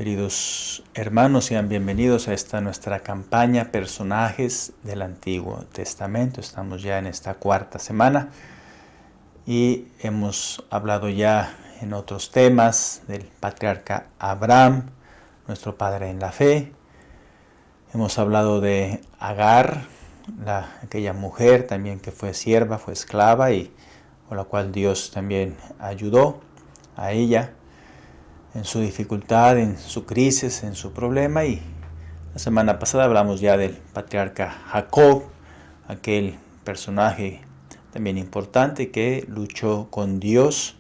Queridos hermanos, sean bienvenidos a esta nuestra campaña Personajes del Antiguo Testamento. Estamos ya en esta cuarta semana y hemos hablado ya en otros temas del patriarca Abraham, nuestro padre en la fe. Hemos hablado de Agar, aquella mujer también que fue sierva, fue esclava y con la cual Dios también ayudó a ella en su dificultad, en su crisis, en su problema. Y la semana pasada hablamos ya del patriarca Jacob, aquel personaje también importante que luchó con Dios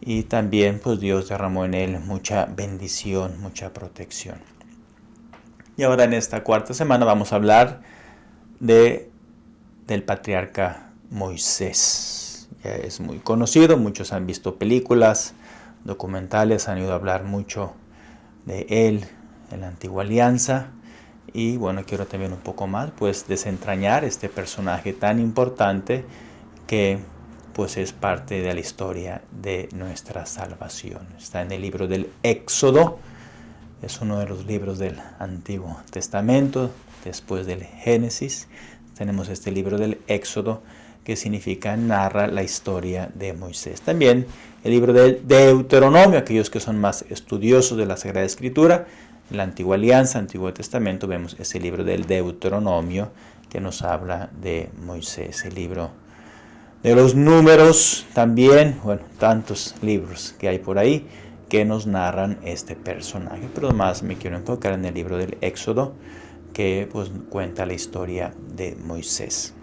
y también pues Dios derramó en él mucha bendición, mucha protección. Y ahora en esta cuarta semana vamos a hablar del patriarca Moisés. Ya es muy conocido, muchos han visto películas, documentales, han ido a hablar mucho de él en la Antigua Alianza. Y bueno, quiero también un poco más pues desentrañar este personaje tan importante que pues es parte de la historia de nuestra salvación. Está en el libro del Éxodo, es uno de los libros del Antiguo Testamento, después del Génesis. Tenemos este libro del Éxodo, que significa narra la historia de Moisés. También el libro del Deuteronomio, aquellos que son más estudiosos de la Sagrada Escritura, en la Antigua Alianza, Antiguo Testamento, vemos ese libro del Deuteronomio que nos habla de Moisés. El libro de los Números también, bueno, tantos libros que hay por ahí que nos narran este personaje, pero más me quiero enfocar en el libro del Éxodo, que pues cuenta la historia de Moisés.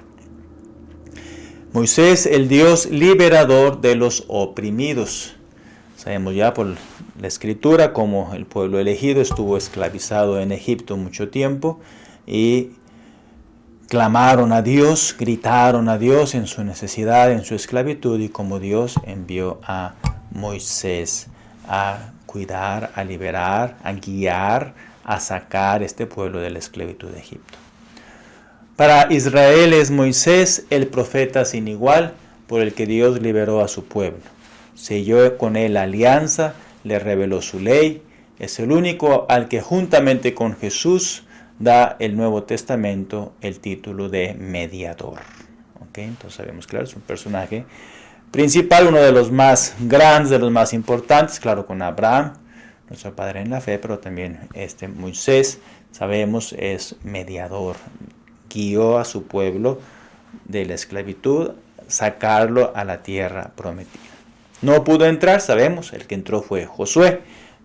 Moisés, el Dios liberador de los oprimidos. Sabemos ya por la Escritura cómo el pueblo elegido estuvo esclavizado en Egipto mucho tiempo y clamaron a Dios, gritaron a Dios en su necesidad, en su esclavitud, y como Dios envió a Moisés a cuidar, a liberar, a guiar, a sacar este pueblo de la esclavitud de Egipto. Para Israel es Moisés el profeta sin igual por el que Dios liberó a su pueblo. Selló con él alianza, le reveló su ley. Es el único al que juntamente con Jesús da el Nuevo Testamento el título de mediador. Entonces sabemos, claro, es un personaje principal, uno de los más grandes, de los más importantes, claro, con Abraham, nuestro padre en la fe, pero también Moisés, sabemos, es mediador. Guió a su pueblo de la esclavitud, sacarlo a la tierra prometida. No pudo entrar, sabemos, el que entró fue Josué,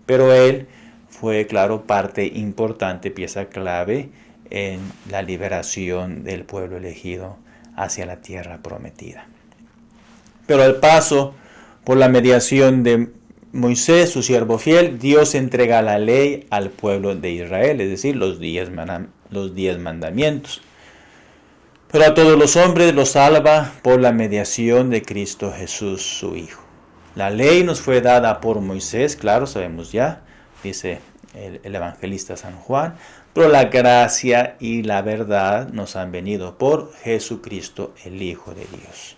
pero él fue, claro, parte importante, pieza clave en la liberación del pueblo elegido hacia la tierra prometida. Pero al paso por la mediación de Moisés, su siervo fiel, Dios entrega la ley al pueblo de Israel, es decir, los 10 mandamientos. Pero a todos los hombres los salva por la mediación de Cristo Jesús, su Hijo. La ley nos fue dada por Moisés, claro, sabemos ya, dice el evangelista San Juan, pero la gracia y la verdad nos han venido por Jesucristo, el Hijo de Dios.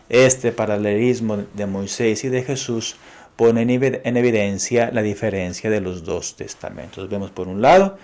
Este paralelismo de Moisés y de Jesús pone en evidencia la diferencia de los dos testamentos. Vemos por un lado,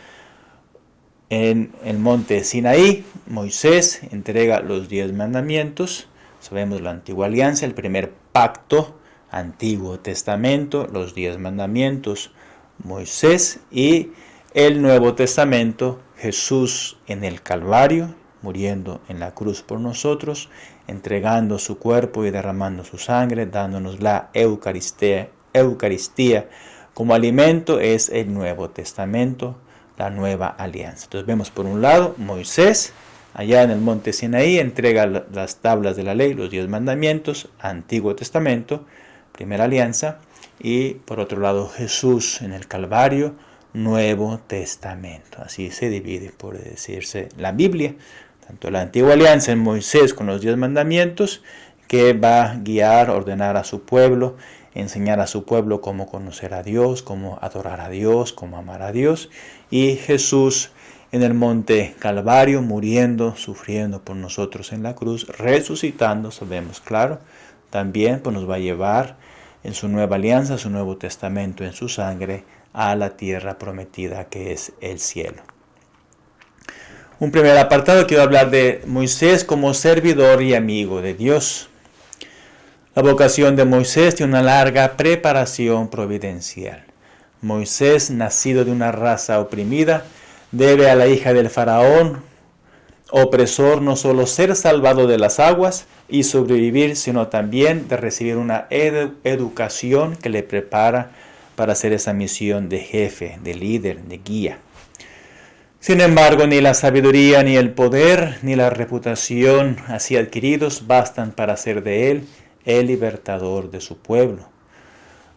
en el monte Sinaí, Moisés entrega los 10 mandamientos. Sabemos la Antigua Alianza, el primer pacto, Antiguo Testamento, los 10 mandamientos, Moisés, y el Nuevo Testamento, Jesús en el Calvario, muriendo en la cruz por nosotros, entregando su cuerpo y derramando su sangre, dándonos la Eucaristía como alimento, es el Nuevo Testamento, la nueva alianza. Entonces vemos por un lado Moisés, allá en el monte Sinaí, entrega las tablas de la ley, los 10 mandamientos, Antiguo Testamento, primera alianza, y por otro lado Jesús en el Calvario, Nuevo Testamento. Así se divide, por decirse, la Biblia, tanto la Antigua Alianza en Moisés con los 10 mandamientos, que va a guiar, ordenar a su pueblo, enseñar a su pueblo cómo conocer a Dios, cómo adorar a Dios, cómo amar a Dios. Y Jesús en el monte Calvario, muriendo, sufriendo por nosotros en la cruz, resucitando, sabemos, claro, también pues nos va a llevar en su nueva alianza, su nuevo testamento, en su sangre, a la tierra prometida que es el cielo. Un primer apartado, quiero hablar de Moisés como servidor y amigo de Dios. La vocación de Moisés tiene una larga preparación providencial. Moisés, nacido de una raza oprimida, debe a la hija del faraón opresor no solo ser salvado de las aguas y sobrevivir, sino también de recibir una educación que le prepara para hacer esa misión de jefe, de líder, de guía. Sin embargo, ni la sabiduría, ni el poder, ni la reputación así adquiridos bastan para hacer de él el libertador de su pueblo.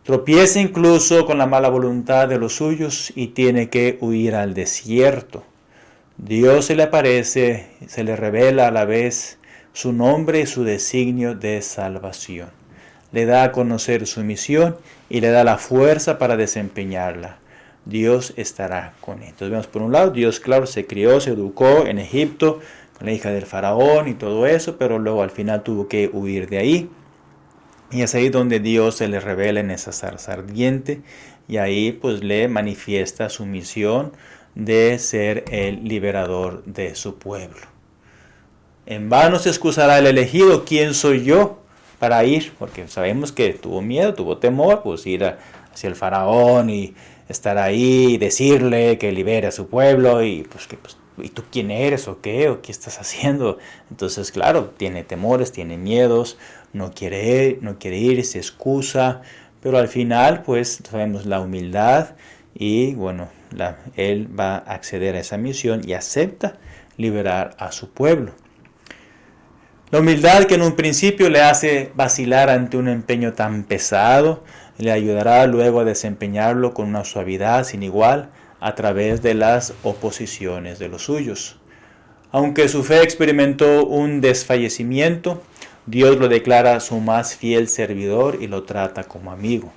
Tropieza incluso con la mala voluntad de los suyos y tiene que huir al desierto. Dios se le aparece, se le revela a la vez su nombre y su designio de salvación. Le da a conocer su misión y le da la fuerza para desempeñarla. Dios estará con él. Entonces vemos por un lado, Dios claro se crió, se educó en Egipto con la hija del faraón y todo eso, pero luego al final tuvo que huir de ahí. Y es ahí donde Dios se le revela en esa zarza ardiente y ahí pues le manifiesta su misión de ser el liberador de su pueblo. En vano se excusará el elegido, ¿quién soy yo para ir? Porque sabemos que tuvo miedo, tuvo temor, pues ir hacia el faraón y estar ahí y decirle que libere a su pueblo y pues que ¿y tú quién eres o qué estás haciendo? Entonces claro, tiene temores, tiene miedos, no quiere ir, se excusa, pero al final pues sabemos la humildad y bueno, él va a acceder a esa misión y acepta liberar a su pueblo. La humildad que en un principio le hace vacilar ante un empeño tan pesado, le ayudará luego a desempeñarlo con una suavidad sin igual a través de las oposiciones de los suyos. Aunque su fe experimentó un desfallecimiento, Dios lo declara su más fiel servidor y lo trata como amigo.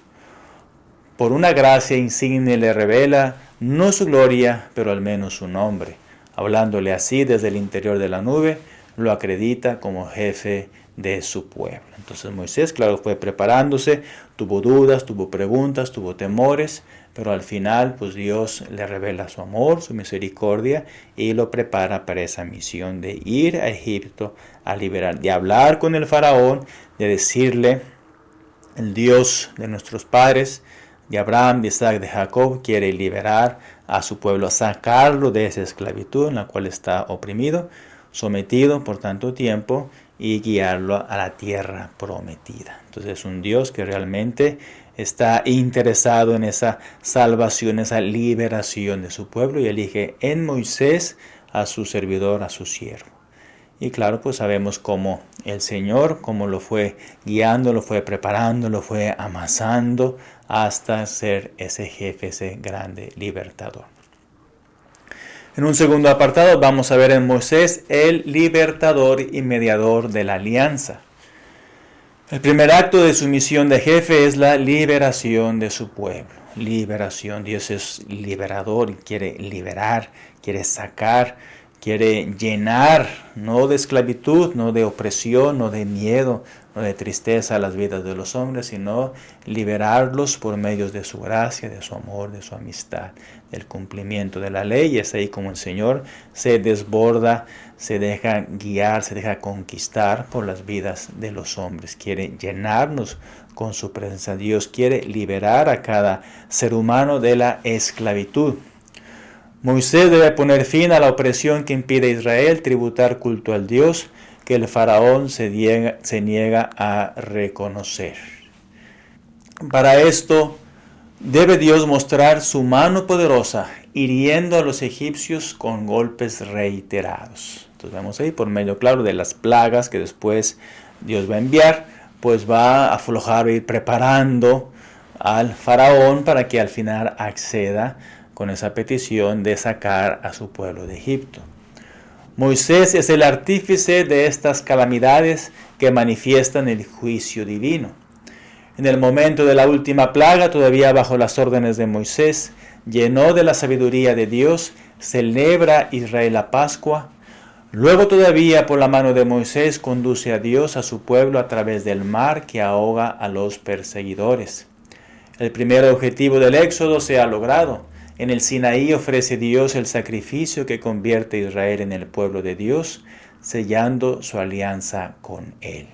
Por una gracia insigne le revela no su gloria, pero al menos su nombre. Hablándole así desde el interior de la nube, lo acredita como jefe de su pueblo. Entonces Moisés, claro, fue preparándose, tuvo dudas, tuvo preguntas, tuvo temores, pero al final pues Dios le revela su amor, su misericordia y lo prepara para esa misión de ir a Egipto a liberar, de hablar con el faraón, de decirle, el Dios de nuestros padres, de Abraham, de Isaac, de Jacob, quiere liberar a su pueblo, sacarlo de esa esclavitud en la cual está oprimido, sometido por tanto tiempo y guiarlo a la tierra prometida. Entonces es un Dios que realmente está interesado en esa salvación, esa liberación de su pueblo y elige en Moisés a su servidor, a su siervo. Y claro, pues sabemos cómo el Señor, cómo lo fue guiando, lo fue preparando, lo fue amasando hasta ser ese jefe, ese grande libertador. En un segundo apartado vamos a ver en Moisés el libertador y mediador de la alianza. El primer acto de su misión de jefe es la liberación de su pueblo. Liberación, Dios es liberador y quiere liberar, quiere sacar, quiere llenar, no de esclavitud, no de opresión, no de miedo, no de tristeza a las vidas de los hombres, sino liberarlos por medio de su gracia, de su amor, de su amistad, del cumplimiento de la ley. Y es ahí como el Señor se desborda, se deja guiar, se deja conquistar por las vidas de los hombres. Quiere llenarnos con su presencia. Dios quiere liberar a cada ser humano de la esclavitud. Moisés debe poner fin a la opresión que impide a Israel tributar culto al Dios que el faraón se niega a reconocer. Para esto debe Dios mostrar su mano poderosa, hiriendo a los egipcios con golpes reiterados. Entonces vemos ahí por medio claro de las plagas que después Dios va a enviar, pues va a aflojar e ir preparando al faraón para que al final acceda con esa petición de sacar a su pueblo de Egipto. Moisés es el artífice de estas calamidades que manifiestan el juicio divino. En el momento de la última plaga, todavía bajo las órdenes de Moisés, lleno de la sabiduría de Dios, celebra Israel la Pascua. Luego todavía por la mano de Moisés conduce a Dios a su pueblo a través del mar que ahoga a los perseguidores. El primer objetivo del Éxodo se ha logrado. En el Sinaí ofrece Dios el sacrificio que convierte a Israel en el pueblo de Dios, sellando su alianza con él.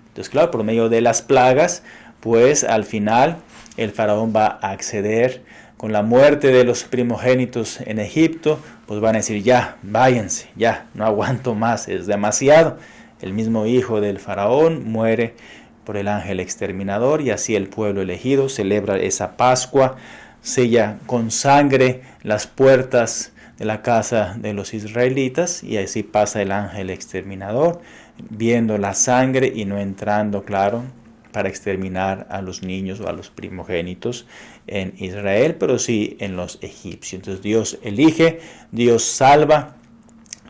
Entonces, claro, por medio de las plagas, pues al final el faraón va a acceder. Con la muerte de los primogénitos en Egipto, pues van a decir, ya, váyanse, ya, no aguanto más, es demasiado. El mismo hijo del faraón muere por el ángel exterminador, y así el pueblo elegido celebra esa Pascua, sella con sangre las puertas de la casa de los israelitas, y así pasa el ángel exterminador, viendo la sangre y no entrando, claro, para exterminar a los niños o a los primogénitos en Israel, pero sí en los egipcios. Entonces Dios elige, Dios salva,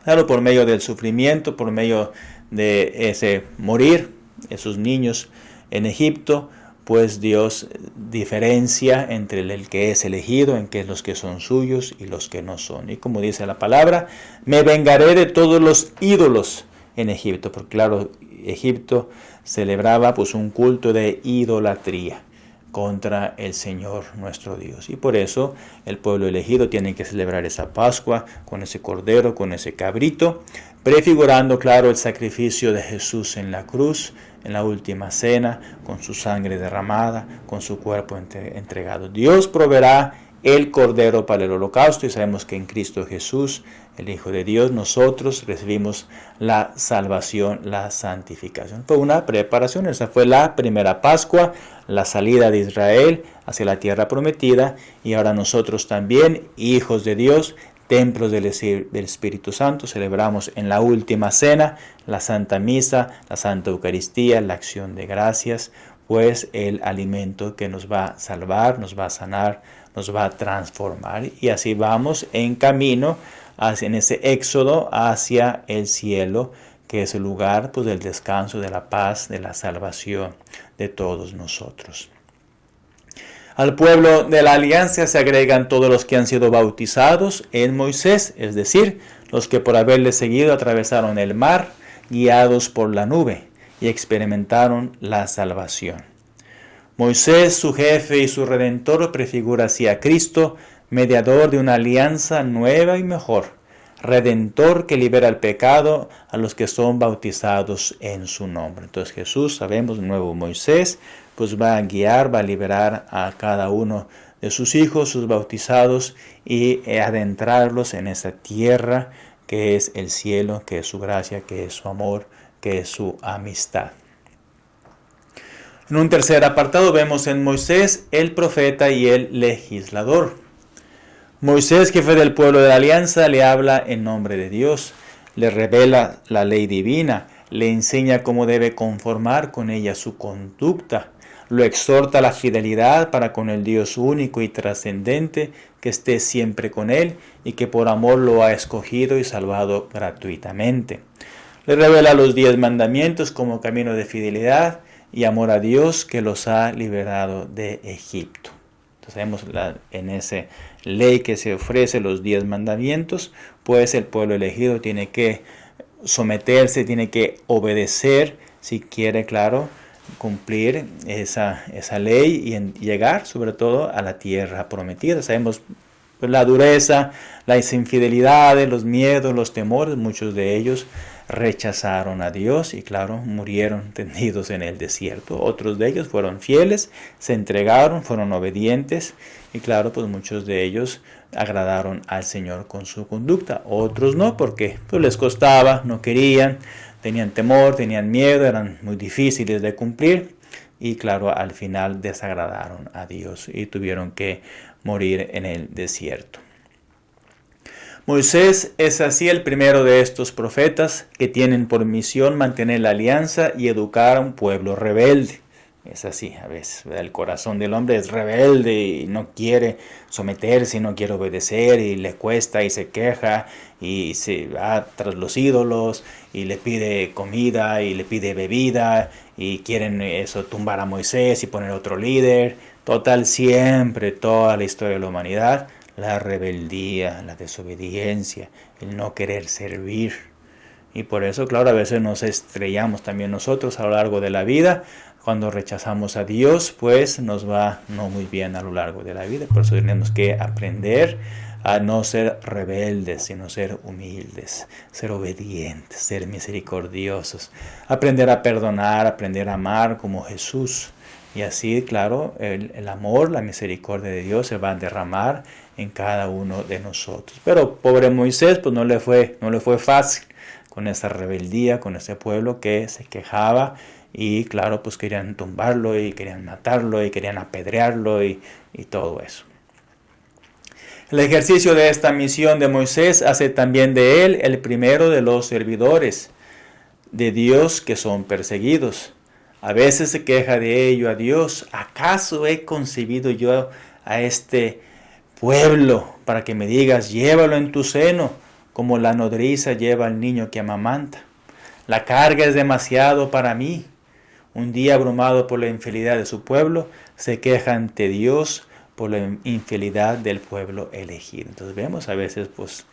claro, por medio del sufrimiento, por medio de ese morir, esos niños en Egipto, pues Dios diferencia entre el que es elegido, en que los que son suyos y los que no son. Y como dice la palabra, me vengaré de todos los ídolos en Egipto, porque claro, Egipto celebraba pues un culto de idolatría contra el Señor nuestro Dios. Y por eso el pueblo elegido tiene que celebrar esa Pascua con ese cordero, con ese cabrito, prefigurando, claro, el sacrificio de Jesús en la cruz, en la última cena, con su sangre derramada, con su cuerpo entregado. Dios proveerá el cordero para el holocausto, y sabemos que en Cristo Jesús, el Hijo de Dios, nosotros recibimos la salvación, la santificación. Fue una preparación, esa fue la primera Pascua, la salida de Israel hacia la tierra prometida, y ahora nosotros también, hijos de Dios, templos del Espíritu Santo, celebramos en la última cena la Santa Misa, la Santa Eucaristía, la acción de gracias, pues el alimento que nos va a salvar, nos va a sanar, nos va a transformar, y así vamos en camino en ese éxodo hacia el cielo, que es el lugar pues del descanso, de la paz, de la salvación de todos nosotros. Al pueblo de la alianza se agregan todos los que han sido bautizados en Moisés, es decir, los que por haberle seguido atravesaron el mar, guiados por la nube, y experimentaron la salvación. Moisés, su jefe y su redentor, prefigura así a Cristo, mediador de una alianza nueva y mejor, redentor que libera el pecado a los que son bautizados en su nombre. Entonces Jesús, sabemos, nuevo Moisés, pues va a guiar, va a liberar a cada uno de sus hijos, sus bautizados, y adentrarlos en esa tierra que es el cielo, que es su gracia, que es su amor, que es su amistad. En un tercer apartado vemos en Moisés el profeta y el legislador. Moisés, jefe del pueblo de la alianza, le habla en nombre de Dios, le revela la ley divina, le enseña cómo debe conformar con ella su conducta, lo exhorta a la fidelidad para con el Dios único y trascendente, que esté siempre con él y que por amor lo ha escogido y salvado gratuitamente. Le revela los 10 mandamientos como camino de fidelidad y amor a Dios, que los ha liberado de Egipto. Entonces vemos en esa ley que se ofrece, los 10 mandamientos, pues el pueblo elegido tiene que someterse, tiene que obedecer, si quiere, claro, cumplir esa ley y llegar sobre todo a la tierra prometida. Sabemos pues, la dureza, las infidelidades, los miedos, los temores, muchos de ellos rechazaron a Dios y claro, murieron tendidos en el desierto. Otros de ellos fueron fieles, se entregaron, fueron obedientes y claro, pues muchos de ellos agradaron al Señor con su conducta. Otros no, porque pues, les costaba, no querían, tenían temor, tenían miedo, eran muy difíciles de cumplir y claro, al final desagradaron a Dios y tuvieron que morir en el desierto. Moisés es así el primero de estos profetas que tienen por misión mantener la alianza y educar a un pueblo rebelde. Es así, a veces el corazón del hombre es rebelde y no quiere someterse, y no quiere obedecer y le cuesta y se queja y se va tras los ídolos y le pide comida y le pide bebida y quieren eso tumbar a Moisés y poner otro líder. Total, siempre, toda la historia de la humanidad, la rebeldía, la desobediencia, el no querer servir. Y por eso, claro, a veces nos estrellamos también nosotros a lo largo de la vida cuando rechazamos a Dios, pues nos va no muy bien a lo largo de la vida. Por eso tenemos que aprender a no ser rebeldes, sino ser humildes, ser obedientes, ser misericordiosos, aprender a perdonar, aprender a amar como Jesús. Y así, claro, el amor, la misericordia de Dios se va a derramar en cada uno de nosotros. Pero pobre Moisés, pues no le fue fácil con esa rebeldía, con ese pueblo que se quejaba y claro, pues querían tumbarlo y querían matarlo y querían apedrearlo y todo eso. El ejercicio de esta misión de Moisés hace también de él el primero de los servidores de Dios que son perseguidos. A veces se queja de ello a Dios. ¿Acaso he concebido yo a este pueblo para que me digas, llévalo en tu seno, como la nodriza lleva al niño que amamanta? La carga es demasiado para mí. Un día abrumado por la infidelidad de su pueblo, se queja ante Dios por la infidelidad del pueblo elegido. Entonces vemos a veces pues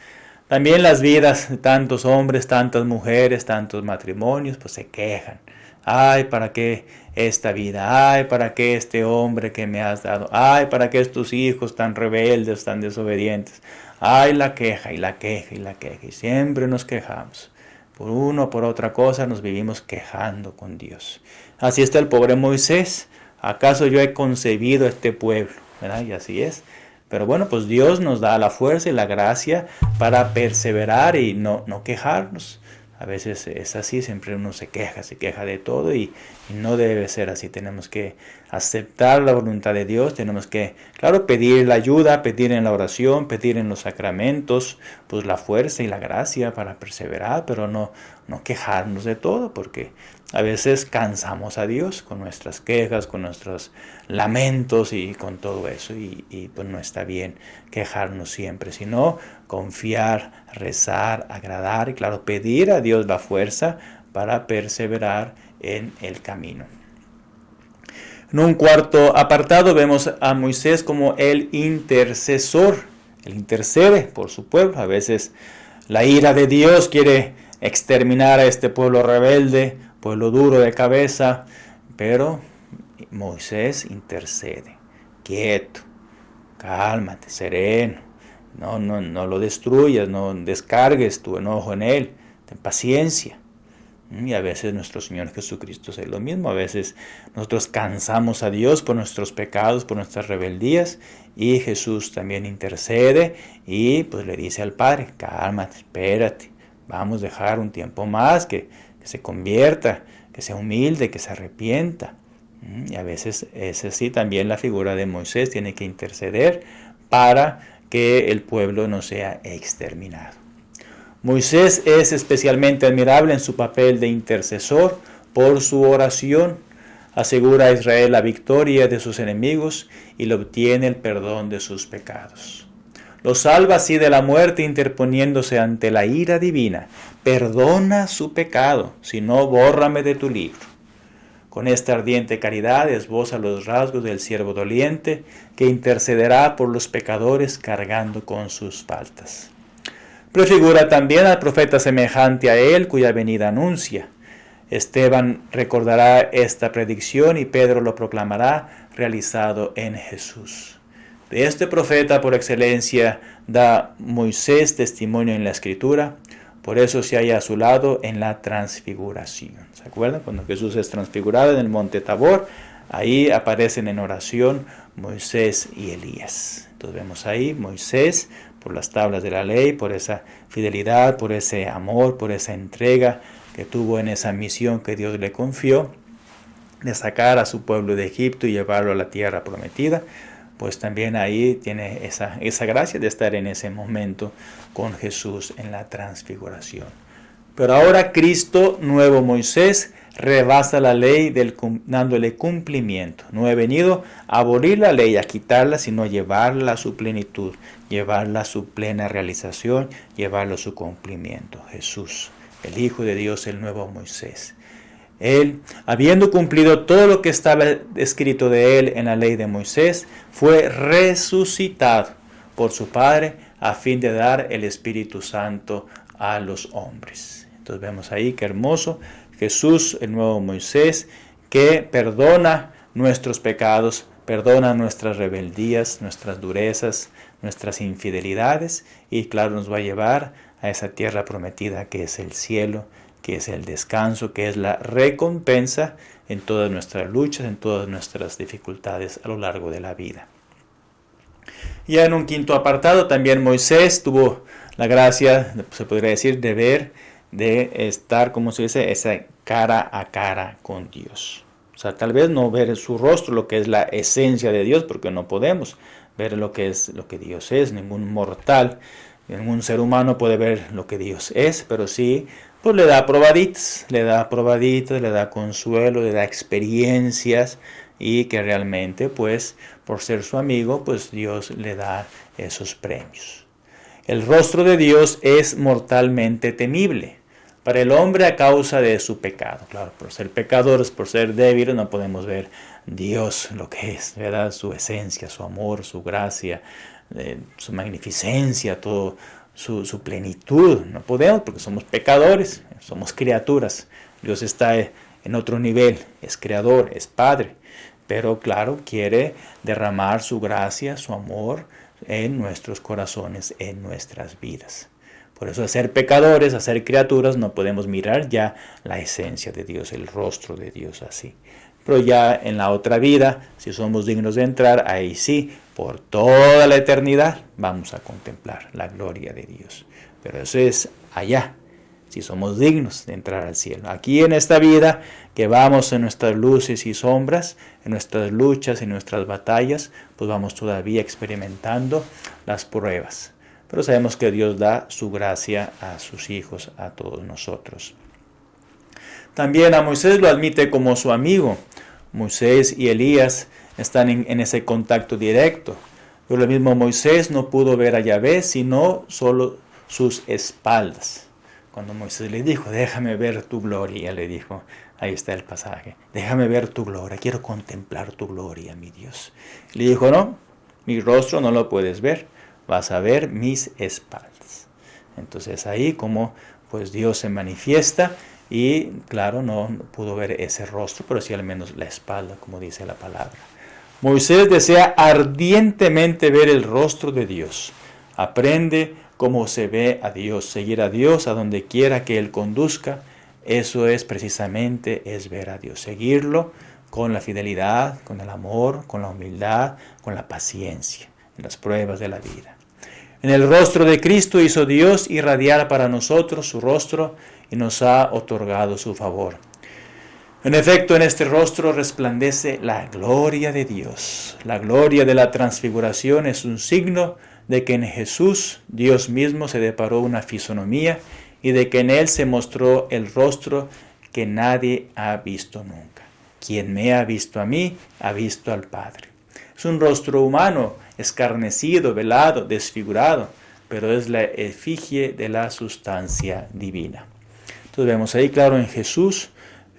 también las vidas de tantos hombres, tantas mujeres, tantos matrimonios, pues se quejan. Ay, ¿para qué esta vida? Ay, ¿para qué este hombre que me has dado? Ay, ¿para qué estos hijos tan rebeldes, tan desobedientes? Ay, la queja y la queja y la queja. Y siempre nos quejamos. Por uno o por otra cosa nos vivimos quejando con Dios. Así está el pobre Moisés. ¿Acaso yo he concebido a este pueblo? ¿Verdad? Y así es. Pero bueno, pues Dios nos da la fuerza y la gracia para perseverar y no quejarnos. A veces es así, siempre uno se queja de todo y no debe ser así. Tenemos que aceptar la voluntad de Dios, tenemos que, claro, pedir la ayuda, pedir en la oración, pedir en los sacramentos, pues la fuerza y la gracia para perseverar, pero no quejarnos de todo, porque a veces cansamos a Dios con nuestras quejas, con nuestros lamentos y con todo eso, y pues no está bien quejarnos siempre, sino confiar, rezar, agradar y claro, pedir a Dios la fuerza para perseverar en el camino. En un cuarto apartado vemos a Moisés como el intercesor. Él intercede por su pueblo. A veces la ira de Dios quiere exterminar a este pueblo rebelde, pueblo duro de cabeza, pero Moisés intercede. Quieto, cálmate, sereno. No lo destruyas, no descargues tu enojo en él. Ten paciencia. Y a veces nuestro Señor Jesucristo es lo mismo. A veces nosotros cansamos a Dios por nuestros pecados, por nuestras rebeldías. Y Jesús también intercede y pues le dice al Padre, cálmate, espérate. Vamos a dejar un tiempo más que se convierta, que sea humilde, que se arrepienta. Y a veces es así también la figura de Moisés. Tiene que interceder para que el pueblo no sea exterminado. Moisés es especialmente admirable en su papel de intercesor por su oración. Asegura a Israel la victoria de sus enemigos y le obtiene el perdón de sus pecados. Lo salva así de la muerte interponiéndose ante la ira divina. Perdona su pecado, si no, bórrame de tu libro. Con esta ardiente caridad esboza los rasgos del siervo doliente que intercederá por los pecadores cargando con sus faltas. Prefigura también al profeta semejante a él cuya venida anuncia. Esteban recordará esta predicción y Pedro lo proclamará realizado en Jesús. De este profeta por excelencia da Moisés testimonio en la Escritura, por eso se halla a su lado en la transfiguración. ¿Se acuerdan? Cuando Jesús es transfigurado en el monte Tabor, ahí aparecen en oración Moisés y Elías. Entonces vemos ahí Moisés por las tablas de la ley, por esa fidelidad, por ese amor, por esa entrega que tuvo en esa misión que Dios le confió, de sacar a su pueblo de Egipto y llevarlo a la tierra prometida, pues también ahí tiene esa gracia de estar en ese momento con Jesús en la transfiguración. Pero ahora Cristo, nuevo Moisés, rebasa la ley dándole cumplimiento. No he venido a abolir la ley, a quitarla, sino a llevarla a su plenitud, llevarla a su plena realización, llevarla a su cumplimiento. Jesús, el Hijo de Dios, el nuevo Moisés. Él, habiendo cumplido todo lo que estaba escrito de él en la ley de Moisés, fue resucitado por su Padre a fin de dar el Espíritu Santo a los hombres. Entonces vemos ahí qué hermoso, Jesús, el nuevo Moisés, que perdona nuestros pecados, perdona nuestras rebeldías, nuestras durezas, nuestras infidelidades y claro nos va a llevar a esa tierra prometida que es el cielo, que es el descanso, que es la recompensa en todas nuestras luchas, en todas nuestras dificultades a lo largo de la vida. Ya en un quinto apartado también Moisés tuvo la gracia, se podría decir, de ver, de estar, como se dice, esa cara a cara con Dios. O sea, tal vez no ver su rostro, lo que es la esencia de Dios, porque no podemos ver lo que Dios es. Ningún mortal, ningún ser humano puede ver lo que Dios es, pero sí, pues le da probaditas, le da consuelo, le da experiencias y que realmente, pues, por ser su amigo, pues Dios le da esos premios. El rostro de Dios es mortalmente temible para el hombre a causa de su pecado. Claro, por ser pecadores, por ser débiles, no podemos ver Dios lo que es, ¿verdad? Su esencia, su amor, su gracia, su magnificencia, todo su plenitud. No podemos porque somos pecadores, somos criaturas. Dios está en otro nivel, es creador, es padre, pero claro, quiere derramar su gracia, su amor en nuestros corazones, en nuestras vidas. Por eso, a ser pecadores, a ser criaturas, no podemos mirar ya la esencia de Dios, el rostro de Dios así. Pero ya en la otra vida, si somos dignos de entrar, ahí sí, por toda la eternidad, vamos a contemplar la gloria de Dios. Pero eso es allá, si somos dignos de entrar al cielo. Aquí en esta vida, que vamos en nuestras luces y sombras, en nuestras luchas, en nuestras batallas, pues vamos todavía experimentando las pruebas. Pero sabemos que Dios da su gracia a sus hijos, a todos nosotros. También a Moisés lo admite como su amigo. Moisés y Elías están en ese contacto directo. Pero lo mismo Moisés no pudo ver a Yahvé, sino solo sus espaldas. Cuando Moisés le dijo, déjame ver tu gloria, le dijo, ahí está el pasaje, déjame ver tu gloria, quiero contemplar tu gloria, mi Dios. Le dijo, no, mi rostro no lo puedes ver, vas a ver mis espaldas. Entonces ahí como pues Dios se manifiesta y claro, no pudo ver ese rostro, pero sí al menos la espalda, como dice la palabra. Moisés desea ardientemente ver el rostro de Dios. Aprende cómo se ve a Dios, seguir a Dios a donde quiera que Él conduzca. Eso es precisamente, es ver a Dios, seguirlo con la fidelidad, con el amor, con la humildad, con la paciencia, en las pruebas de la vida. En el rostro de Cristo hizo Dios irradiar para nosotros su rostro y nos ha otorgado su favor. En efecto, en este rostro resplandece la gloria de Dios. La gloria de la transfiguración es un signo de que en Jesús Dios mismo se deparó una fisonomía y de que en Él se mostró el rostro que nadie ha visto nunca. Quien me ha visto a mí, ha visto al Padre. Es un rostro humano, escarnecido, velado, desfigurado, pero es la efigie de la sustancia divina. Entonces vemos ahí claro en Jesús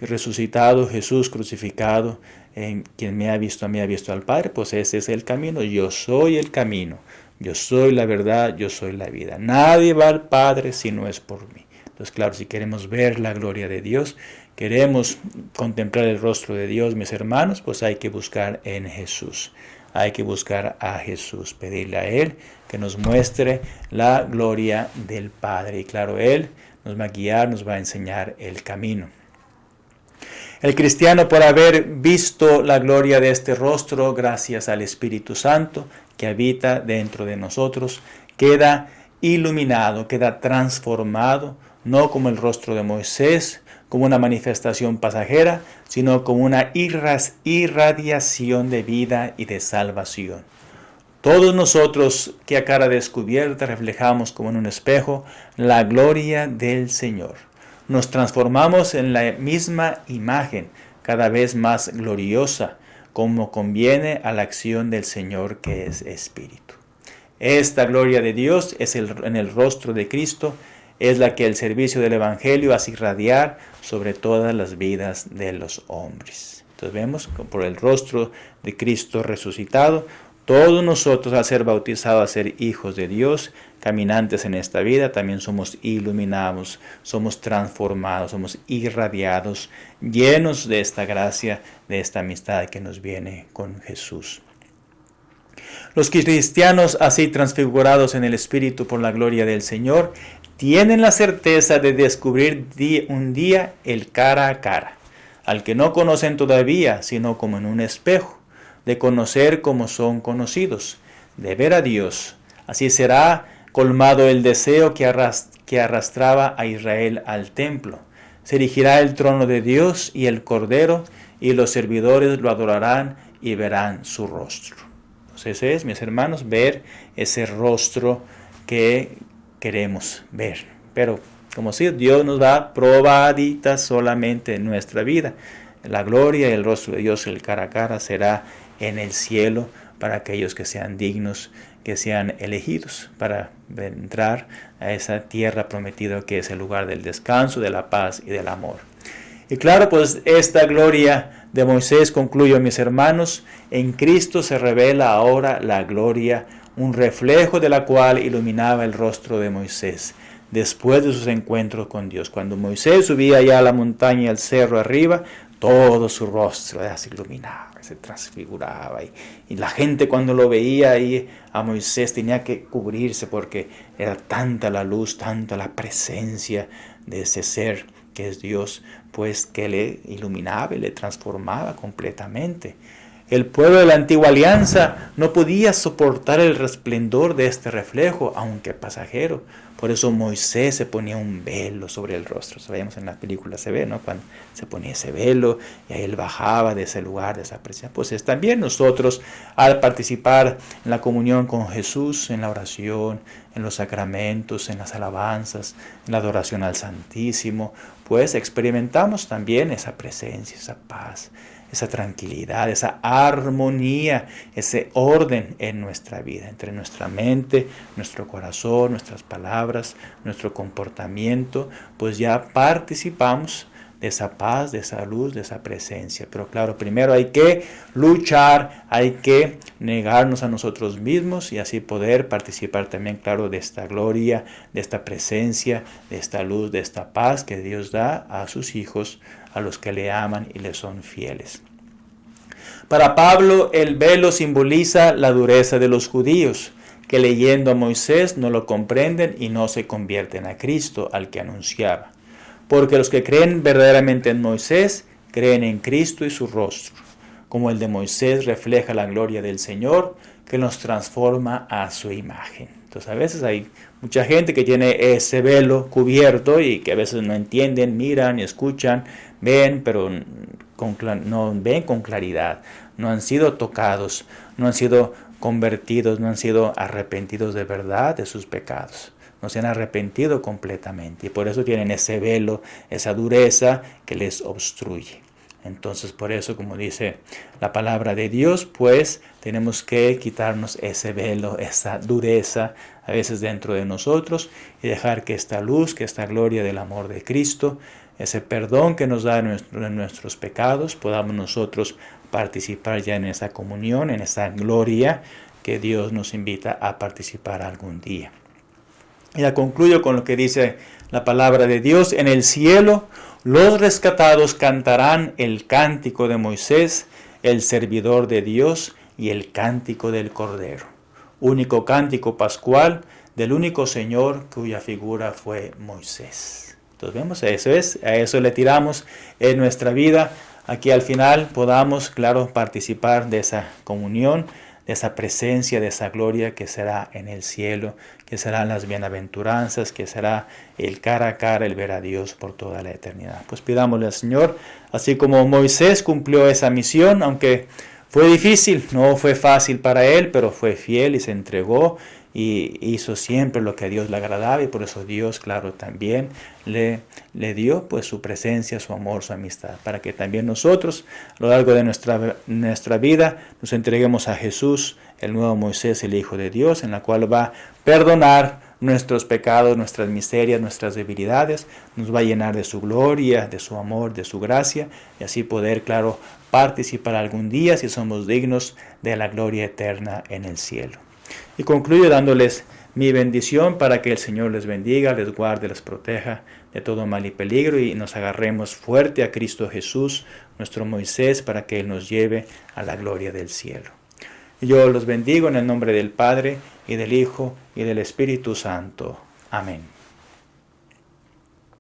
resucitado, Jesús crucificado, en quien me ha visto a mí, ha visto al Padre, pues ese es el camino. Yo soy el camino, yo soy la verdad, yo soy la vida. Nadie va al Padre si no es por mí. Entonces claro, si queremos ver la gloria de Dios, queremos contemplar el rostro de Dios, mis hermanos, pues hay que buscar en Jesús. Hay que buscar a Jesús, pedirle a Él que nos muestre la gloria del Padre. Y claro, Él nos va a guiar, nos va a enseñar el camino. El cristiano, por haber visto la gloria de este rostro, gracias al Espíritu Santo que habita dentro de nosotros, queda iluminado, queda transformado, no como el rostro de Moisés, como una manifestación pasajera, sino como una irradiación de vida y de salvación. Todos nosotros que a cara descubierta reflejamos como en un espejo la gloria del Señor. Nos transformamos en la misma imagen, cada vez más gloriosa, como conviene a la acción del Señor que es Espíritu. Esta gloria de Dios es en el rostro de Cristo, es la que el servicio del Evangelio hace irradiar sobre todas las vidas de los hombres. Entonces vemos que por el rostro de Cristo resucitado, todos nosotros al ser bautizados, a ser hijos de Dios, caminantes en esta vida, también somos iluminados, somos transformados, somos irradiados, llenos de esta gracia, de esta amistad que nos viene con Jesús. Los cristianos así transfigurados en el Espíritu por la gloria del Señor, tienen la certeza de descubrir un día el cara a cara, al que no conocen todavía, sino como en un espejo, de conocer como son conocidos, de ver a Dios. Así será colmado el deseo que arrastraba a Israel al templo. Se erigirá el trono de Dios y el Cordero, y los servidores lo adorarán y verán su rostro. Entonces es, mis hermanos, ver ese rostro que queremos ver. Pero, como si Dios nos da probaditas solamente en nuestra vida. La gloria y el rostro de Dios, el cara a cara, será en el cielo para aquellos que sean dignos, que sean elegidos para entrar a esa tierra prometida que es el lugar del descanso, de la paz y del amor. Y claro, pues esta gloria de Moisés, concluyo, mis hermanos, en Cristo se revela ahora la gloria, un reflejo de la cual iluminaba el rostro de Moisés después de sus encuentros con Dios. Cuando Moisés subía ya a la montaña, al cerro arriba, todo su rostro se iluminaba, se transfiguraba. Y la gente cuando lo veía ahí a Moisés tenía que cubrirse porque era tanta la luz, tanta la presencia de ese ser que es Dios, pues que le iluminaba y le transformaba completamente. El pueblo de la antigua alianza no podía soportar el resplendor de este reflejo, aunque pasajero. Por eso Moisés se ponía un velo sobre el rostro. Sabemos en la película se ve, ¿no? Cuando se ponía ese velo y ahí él bajaba de ese lugar, de esa presencia. Pues es también nosotros, al participar en la comunión con Jesús, en la oración, en los sacramentos, en las alabanzas, en la adoración al Santísimo, pues experimentamos también esa presencia, esa paz, esa tranquilidad, esa armonía, ese orden en nuestra vida, entre nuestra mente, nuestro corazón, nuestras palabras, nuestro comportamiento, pues ya participamos de esa paz, de esa luz, de esa presencia. Pero claro, primero hay que luchar, hay que negarnos a nosotros mismos y así poder participar también, claro, de esta gloria, de esta presencia, de esta luz, de esta paz que Dios da a sus hijos, a los que le aman y le son fieles. Para Pablo, el velo simboliza la dureza de los judíos, que leyendo a Moisés no lo comprenden y no se convierten a Cristo, al que anunciaba. Porque los que creen verdaderamente en Moisés, creen en Cristo y su rostro. Como el de Moisés refleja la gloria del Señor, que nos transforma a su imagen. Entonces a veces hay mucha gente que tiene ese velo cubierto y que a veces no entienden, miran y escuchan, ven, pero no ven con claridad. No han sido tocados, no han sido convertidos, no han sido arrepentidos de verdad de sus pecados. No se han arrepentido completamente y por eso tienen ese velo, esa dureza que les obstruye. Entonces, por eso, como dice la palabra de Dios, pues tenemos que quitarnos ese velo, esa dureza a veces dentro de nosotros y dejar que esta luz, que esta gloria del amor de Cristo, ese perdón que nos da en nuestros pecados, podamos nosotros participar ya en esa comunión, en esa gloria que Dios nos invita a participar algún día. Y ya concluyo con lo que dice la palabra de Dios. En el cielo los rescatados cantarán el cántico de Moisés, el servidor de Dios, y el cántico del Cordero. Único cántico pascual del único Señor cuya figura fue Moisés. Entonces vemos, a eso le tiramos en nuestra vida. Aquí al final podamos, claro, participar de esa comunión, de esa presencia, de esa gloria que será en el cielo, que serán las bienaventuranzas, que será el cara a cara, el ver a Dios por toda la eternidad. Pues pidámosle al Señor, así como Moisés cumplió esa misión, aunque fue difícil, no fue fácil para él, pero fue fiel y se entregó y hizo siempre lo que a Dios le agradaba y por eso Dios, claro, también le dio pues su presencia, su amor, su amistad, para que también nosotros a lo largo de nuestra vida nos entreguemos a Jesús, el nuevo Moisés, el Hijo de Dios, en la cual va a perdonar nuestros pecados, nuestras miserias, nuestras debilidades, nos va a llenar de su gloria, de su amor, de su gracia y así poder, claro, participar algún día si somos dignos de la gloria eterna en el cielo. Y concluyo dándoles mi bendición para que el Señor les bendiga, les guarde, les proteja de todo mal y peligro y nos agarremos fuerte a Cristo Jesús, nuestro Moisés, para que Él nos lleve a la gloria del cielo. Yo los bendigo en el nombre del Padre, y del Hijo, y del Espíritu Santo. Amén.